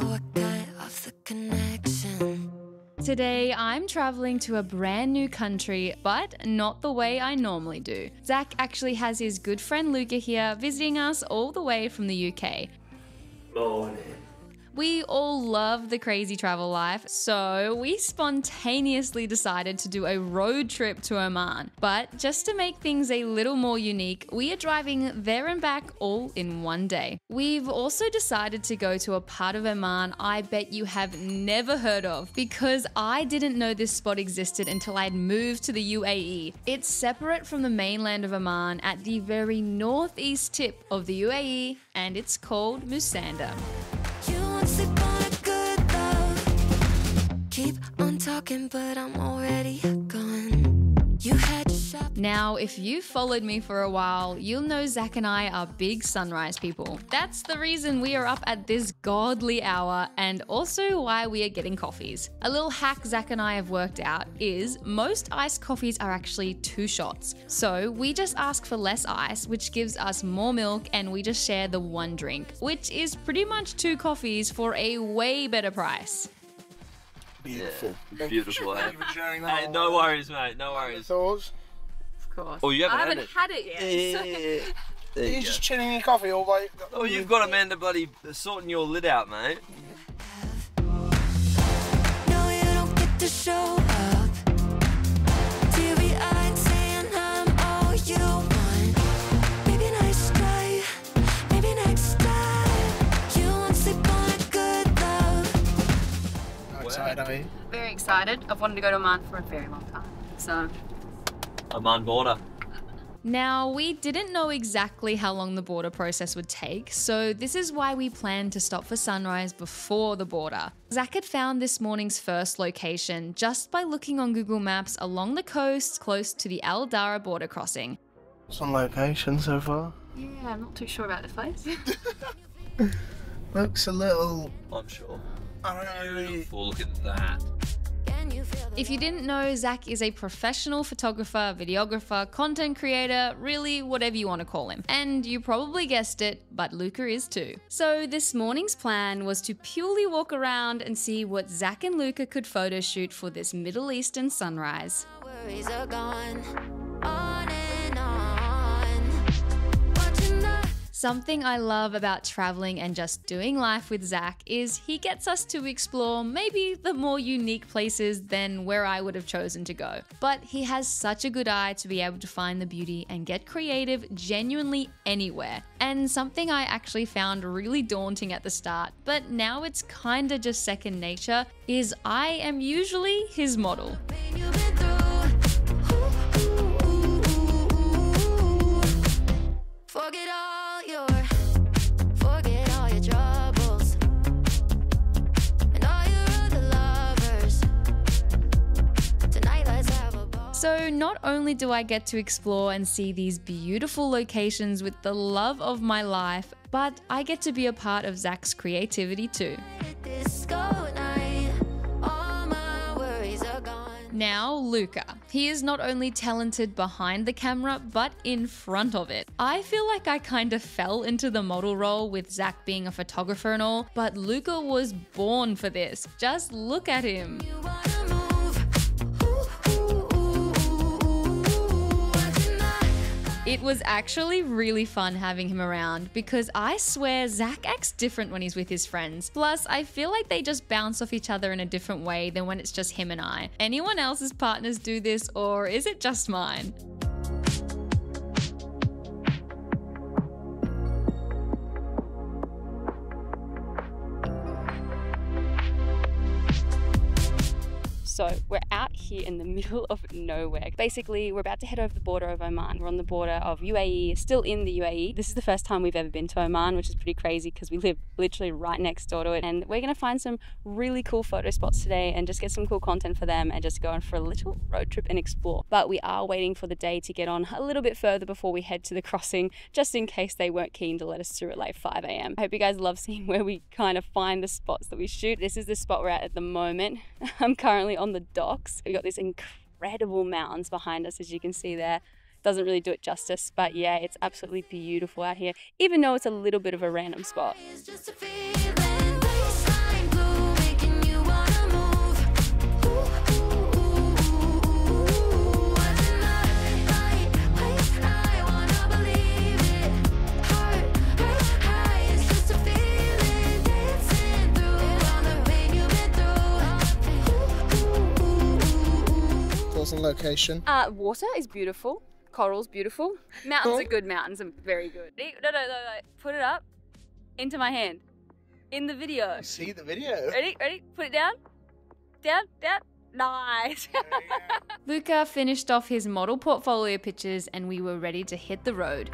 I cut off the connection. Today, I'm traveling to a brand new country, but not the way I normally do. Zac actually has his good friend Luca here, visiting us all the way from the UK. Morning. We all love the crazy travel life, so we spontaneously decided to do a road trip to Oman. But just to make things a little more unique, we are driving there and back all in one day. We've also decided to go to a part of Oman I bet you have never heard of, because I didn't know this spot existed until I'd moved to the UAE. It's separate from the mainland of Oman at the very northeast tip of the UAE, and it's called Musandam. Sleep on a good love. Keep on talking, but I'm already gone. You had to shop. Now, if you've followed me for a while, you'll know Zac and I are big sunrise people. That's the reason we are up at this godly hour, and also why we are getting coffees. A little hack Zac and I have worked out is most iced coffees are actually 2 shots. So we just ask for less ice, which gives us more milk, and we just share the 1 drink, which is pretty much 2 coffees for a way better price. Beautiful. Yeah, beautiful. Thank you for sharing that. Hey, no worries, mate. No worries. Thoughts? Of course. Oh, you haven't, I haven't had it yet. Yeah. There Are you you just go. chilling your coffee all day? Oh, you've got Amanda bloody sorting your lid out, mate. No, you don't get to show up. Teary-eyed saying I'm all you want. Maybe nice try, maybe next time. You won't sleep on a good love. How excited are you? Very excited. I've wanted to go to Oman for a very long time. So, Oman border. Now, we didn't know exactly how long the border process would take, so this is why we planned to stop for sunrise before the border. Zac had found this morning's first location just by looking on Google Maps along the coast close to the Zara border crossing. What's on location so far? yeah, I'm not too sure about this place. Looks a little... I'm sure. I don't know. Beautiful. Look at that. Can you feel the If you didn't know, Zac is a professional photographer, videographer, content creator, really whatever you want to call him. And you probably guessed it, but Luca is too. So this morning's plan was to purely walk around and see what Zac and Luca could photo shoot for this Middle Eastern sunrise. worries are gone? On and on. Watching the Something I love about traveling and just doing life with Zac is he gets us to explore maybe the more unique places than where I would have chosen to go. But he has such a good eye to be able to find the beauty and get creative genuinely anywhere. And something I actually found really daunting at the start, but now it's kinda just second nature, is I am usually his model. pain you've been through. Forget all your troubles and all your other lovers. Tonight let's have a ball. So not only do I get to explore and see these beautiful locations with the love of my life, but I get to be a part of Zac's creativity too. Disco night, all my worries are gone. Now, Luca. He is not only talented behind the camera, but in front of it. I feel like I kind of fell into the model role with Zac being a photographer and all, but Luca was born for this. Just look at him. You wanna move. Watching the It was actually really fun having him around because I swear Zac acts different when he's with his friends. Plus, I feel like they just bounce off each other in a different way than when it's just him and I. Anyone else's partners do this, or is it just mine? So we're out here in the middle of nowhere. Basically, we're about to head over the border of Oman. We're on the border of UAE, still in the UAE. This is the first time we've ever been to Oman, which is pretty crazy because we live literally right next door to it. And we're gonna find some really cool photo spots today and just get some cool content for them and just go on for a little road trip and explore. But we are waiting for the day to get on a little bit further before we head to the crossing, just in case they weren't keen to let us through at like 5 a.m. I hope you guys love seeing where we kind of find the spots that we shoot. This is the spot we're at the moment. I'm currently on the docks. We've got these incredible mountains behind us, as you can see there. Doesn't really do it justice, but yeah, it's absolutely beautiful out here, even though it's a little bit of a random spot. It's just a feeling, baseline. location? Water is beautiful. Coral's beautiful. Mountains are good. Mountains are very good. No. Put it up into my hand. In the video. You see the video? Ready? Put it down. Down. Nice. Luca finished off his model portfolio pictures and we were ready to hit the road.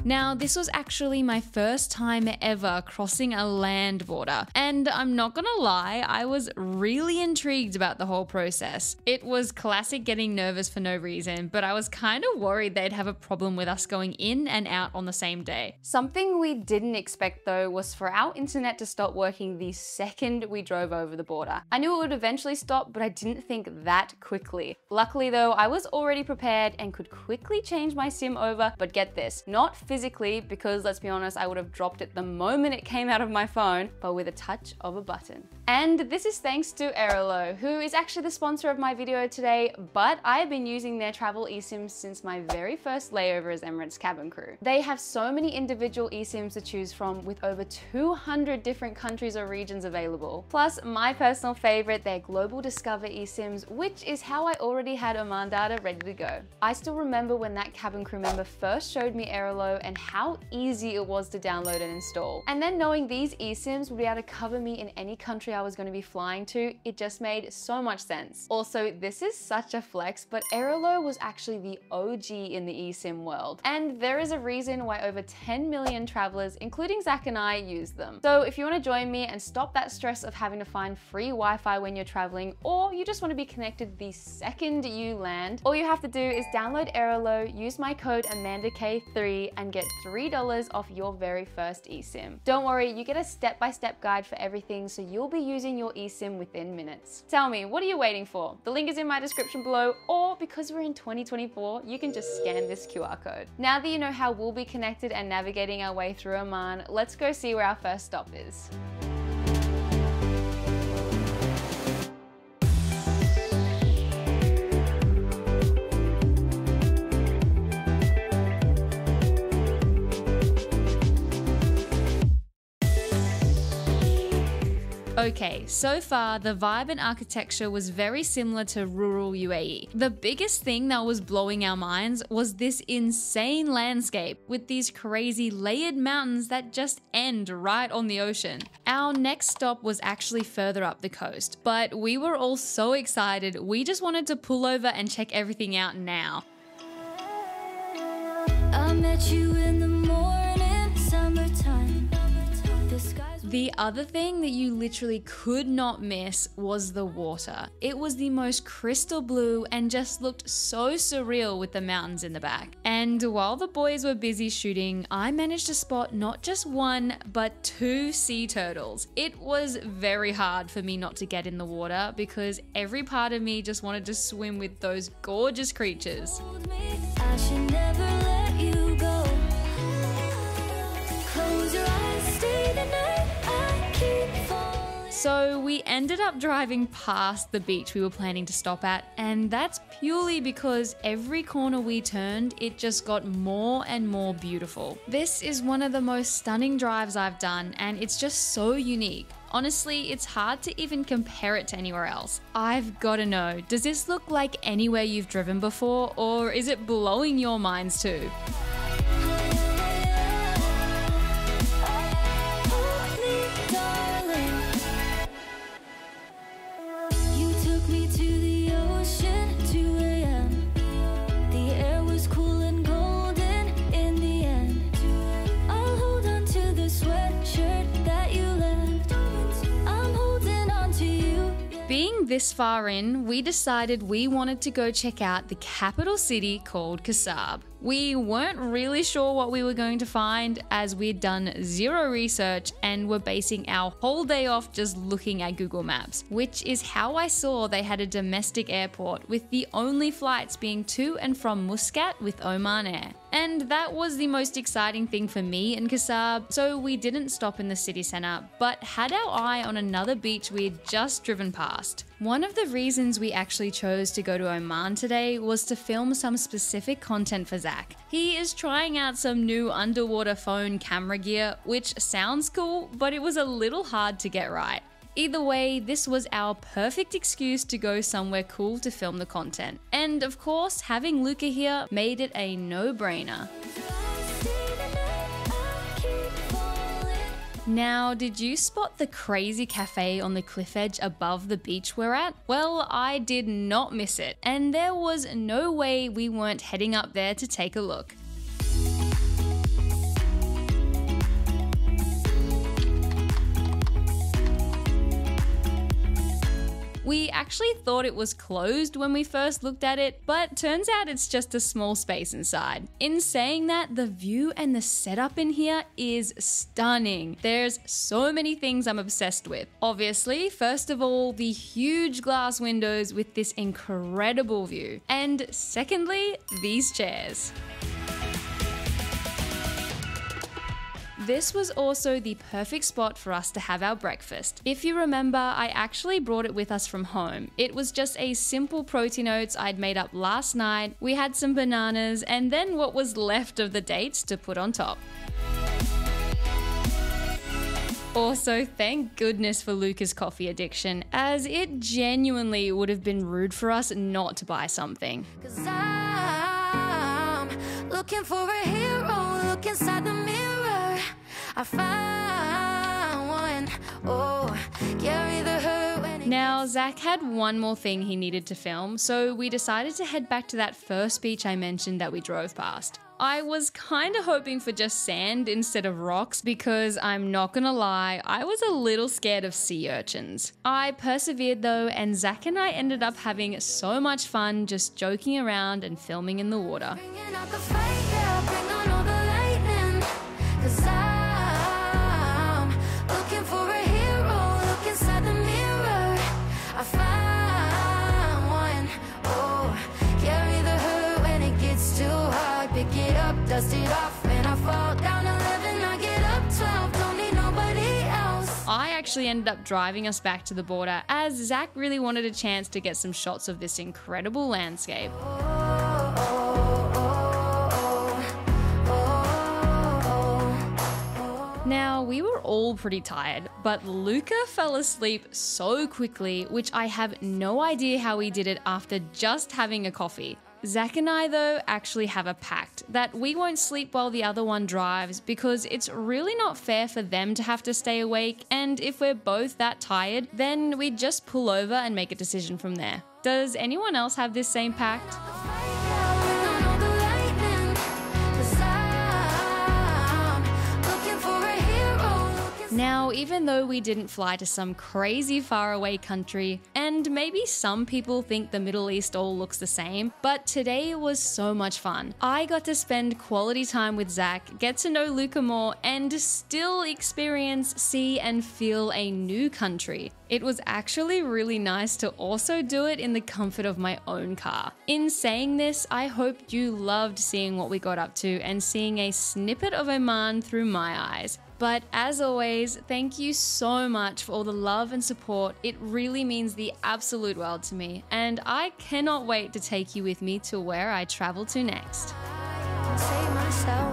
Now, this was actually my first time ever crossing a land border, and I'm not gonna lie, I was really intrigued about the whole process. It was classic getting nervous for no reason, but I was kind of worried they'd have a problem with us going in and out on the same day. Something we didn't expect though was for our internet to stop working the second we drove over the border. I knew it would eventually stop, but I didn't think that quickly. Luckily though, I was already prepared and could quickly change my SIM over, but get this, not physically, because let's be honest, I would have dropped it the moment it came out of my phone, but with a touch of a button. And this is thanks to Airalo, who is actually the sponsor of my video today, but I have been using their travel eSIMs since my very first layover as Emirates cabin crew. They have so many individual eSIMs to choose from with over 200 different countries or regions available. Plus, my personal favorite, their Global Discover eSIMs, which is how I already had Oman data ready to go. I still remember when that cabin crew member first showed me Airalo and how easy it was to download and install. And then knowing these eSIMs would be able to cover me in any country I was going to be flying to, it just made so much sense. Also, this is such a flex, but Airalo was actually the OG in the eSIM world. And there is a reason why over 10 million travelers, including Zac and I, use them. So if you want to join me and stop that stress of having to find free Wi-Fi when you're traveling, or you just want to be connected the second you land, all you have to do is download Airalo, use my code AmandaK3 and get $3 off your very first eSIM. Don't worry, you get a step-by-step guide for everything, so you'll be using your eSIM within minutes. Tell me, what are you waiting for? The link is in my description below, or because we're in 2024, you can just scan this QR code. Now that you know how we'll be connected and navigating our way through Oman, let's go see where our first stop is. Okay, so far the vibe and architecture was very similar to rural UAE. The biggest thing that was blowing our minds was this insane landscape with these crazy layered mountains that just end right on the ocean. Our next stop was actually further up the coast, but we were all so excited we just wanted to pull over and check everything out now. I met you in the morning, summertime. The other thing that you literally could not miss was the water. It was the most crystal blue and just looked so surreal with the mountains in the back. And while the boys were busy shooting, I managed to spot not just one, but 2 sea turtles. It was very hard for me not to get in the water because every part of me just wanted to swim with those gorgeous creatures. I should never let you go. Close your eyes, stay the night. So we ended up driving past the beach we were planning to stop at, and that's purely because every corner we turned, it just got more and more beautiful. This is one of the most stunning drives I've done, and it's just so unique. Honestly, it's hard to even compare it to anywhere else. I've gotta know, does this look like anywhere you've driven before, or is it blowing your minds too? Being this far in, we decided we wanted to go check out the capital city called Kasab. We weren't really sure what we were going to find as we'd done zero research and were basing our whole day off just looking at Google Maps, which is how I saw they had a domestic airport with the only flights being to and from Muscat with Oman Air. And that was the most exciting thing for me in Kasab, so we didn't stop in the city centre, but had our eye on another beach we had just driven past. One of the reasons we actually chose to go to Oman today was to film some specific content for Zac. Zac. He is trying out some new underwater phone camera gear, which sounds cool, but it was a little hard to get right. Either way, this was our perfect excuse to go somewhere cool to film the content. And of course, having Luca here made it a no-brainer. Now, did you spot the crazy cafe on the cliff edge above the beach we're at? Well, I did not miss it, and there was no way we weren't heading up there to take a look. We actually thought it was closed when we first looked at it, but turns out it's just a small space inside. In saying that, the view and the setup in here is stunning. There's so many things I'm obsessed with. Obviously, first of all, the huge glass windows with this incredible view. And secondly, these chairs. This was also the perfect spot for us to have our breakfast. If you remember, I actually brought it with us from home. It was just a simple protein oats I'd made up last night. We had some bananas and then what was left of the dates to put on top. Also, thank goodness for Luca's coffee addiction, as it genuinely would have been rude for us not to buy something. 'Cause I'm looking for a hero, look inside the mirror. I found one. Oh, carry the hurt when it Now, Zac had one more thing he needed to film, so we decided to head back to that first beach I mentioned that we drove past. I was kind of hoping for just sand instead of rocks because I'm not gonna lie, I was a little scared of sea urchins. I persevered though, and Zac and I ended up having so much fun just joking around and filming in the water. bringing out the fight, yeah, bring on all the lightning. 'Cause I'm looking for a hero, look inside the mirror. I found one. Oh, carry the hurt when it gets too hard. Pick it up, dust it off. When I fall down 11, I get up 12. Don't need nobody else. I actually ended up driving us back to the border as Zac really wanted a chance to get some shots of this incredible landscape. Now, we were all pretty tired, but Luca fell asleep so quickly, which I have no idea how he did it after just having a coffee. Zac and I, though, actually have a pact that we won't sleep while the other one drives because it's really not fair for them to have to stay awake, and if we're both that tired, then we just pull over and make a decision from there. Does anyone else have this same pact? Now, even though we didn't fly to some crazy faraway country, and maybe some people think the Middle East all looks the same, but today was so much fun. I got to spend quality time with Zac, get to know Luca more, and still experience, see, and feel a new country. It was actually really nice to also do it in the comfort of my own car. In saying this, I hope you loved seeing what we got up to and seeing a snippet of Oman through my eyes. But as always, thank you so much for all the love and support. It really means the absolute world to me, and I cannot wait to take you with me to where I travel to next. Save myself.